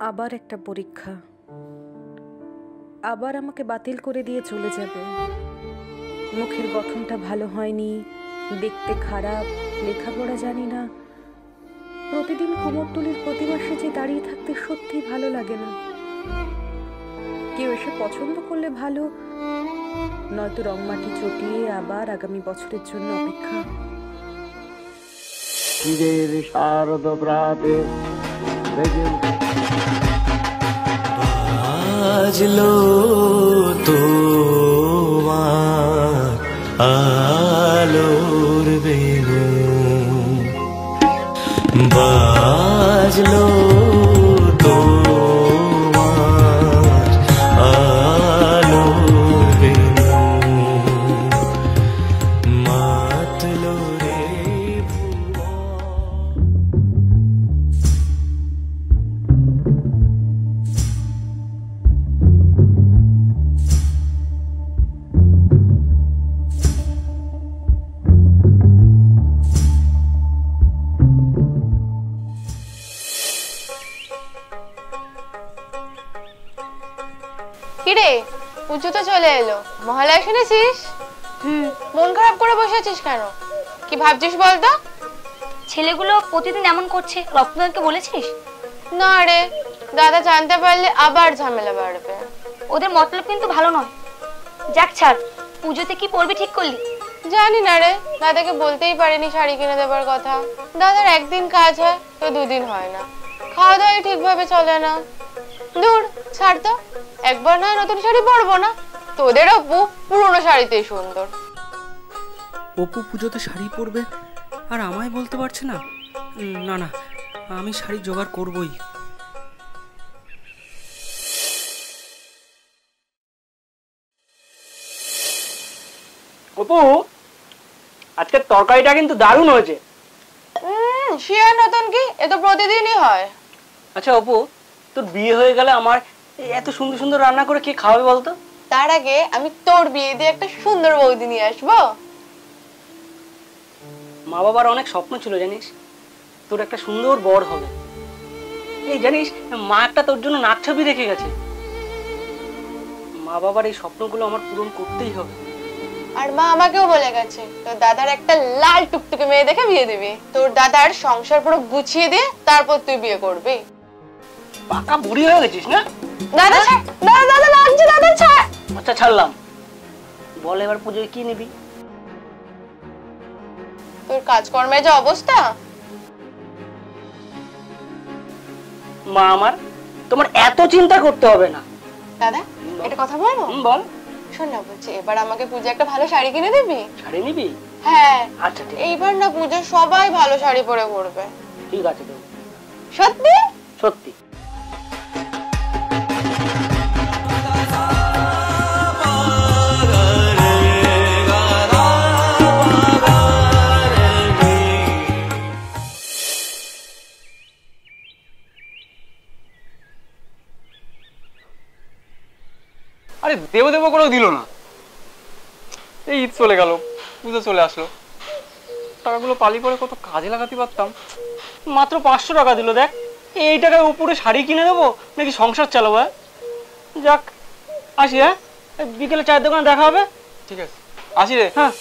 আবার একটা পরীক্ষা, আবার আমাকে বাতিল করে দিয়ে চলে যাবে। মুখের গঠনটা ভালো হয়নি, দেখতে খারাপ, লেখাপড়া জানি না। প্রতিদিন কুমোরটুলির প্রতিমা সেজে দাঁড়িয়ে থাকতে সত্যি ভালো লাগে না। কেউ এসে পছন্দ করলে ভালো, নয়তো রংমাটি চটিয়ে আবার আগামী বছরের জন্য অপেক্ষা। শারদ প্রাতে বাজলো তোমার আলোর বেনু, বাজলো তোমার আলোর বেনু, মাতলো রে কিরে, পুজো তো চলে এলো, মহালয়া শুনেছিস? মন খারাপ করে বসে আছিস কেন? কি ভাবছিস বলতো? ছেলেগুলো প্রতিদিন এমন করছে, রত্নদাকে বলেছিস? না রে, দাদা জানতে পারলে আবার ঝামেলা বাড়বে। ওদের মতলব কিন্তু ভালো নয়। যাক ছাড়, পুজোতে কি পরবি ঠিক করলি? জানি না রে, দাদাকে বলতেই পারিনি শাড়ি কিনে দেবার কথা। দাদার একদিন কাজ হয় তো দুদিন হয় না, খাওয়া দাওয়া ঠিকভাবে চলে না। দূর ছাড় তো, একবার না নতুন শাড়ি পরবো না। তোদের অপু পুরনো শাড়িতেই সুন্দর। অপু পুজোতে শাড়ি পরবে আর আমায় বলতে পারছে না? না না, আমি শাড়ি জোগাড় করবই। অপু, আজকের তরকারিটা কিন্তু দারুণ হয়েছে। সে আর নতুন কি, এ তো প্রতিদিনই হয়। আচ্ছা অপু, তোর বিয়ে হয়ে গেলে আমার এত সুন্দর সুন্দর রান্না করে কে খাওয়াবে বলতো? তার আগে আমি তোর বিয়ে দিয়ে একটা সুন্দর বৌদি নিয়ে আসবো। মা বাবার অনেক স্বপ্ন ছিল জানিস, তোর একটা সুন্দর বর হবে। এই জানিস, মা একটা তোর জন্য নাক ছবি রেখে গেছে। মা বাবার এই স্বপ্নগুলো আমার পূরণ করতেই হবে। আর মা আমাকেও বলে গেছে তোর দাদার একটা লাল টুকটুকে মেয়ে দেখে বিয়ে দিবি। তোর দাদার সংসার পুরো গুছিয়ে দিয়ে তারপর তুই বিয়ে করবি। পাকা বুড়ি হয়ে গেছিস না? দাদা ছাড়, দাদা দাদা লাগছে, দাদা ছাড়। আচ্ছা ছাড়লাম, বল এবার পুজোয় কি নিবি? তোর কাজকর্মের যে অবস্থা। মা আমার, তোমার এত চিন্তা করতে হবে না। দাদা এটা কথা বলবো? বল। শোন না, বলছি এবার আমাকে পূজা একটা ভালো শাড়ি কিনে দিবি। শাড়ি নিবি? হ্যাঁ। আচ্ছা ঠিক আছে। এইবার না পূজা সবাই ভালো শাড়ি পরে পড়বে। ঠিক আছে তো। সত্যি? সত্যি। আরে দেব দেব করেও দিল না। এই ঈদ চলে গেল, পুজো চলে আসলো, টাকাগুলো পালি করে কত কাজে লাগাতে পারতাম। মাত্র 500 টাকা দিল। দেখ, এই টাকায় উপরে শাড়ি কিনে দেবো নাকি সংসার চালাবো? যাক আসি, হ্যাঁ বিকেলে চায়ের দোকানে দেখা হবে। ঠিক আছে, আসি রে। হ্যাঁ।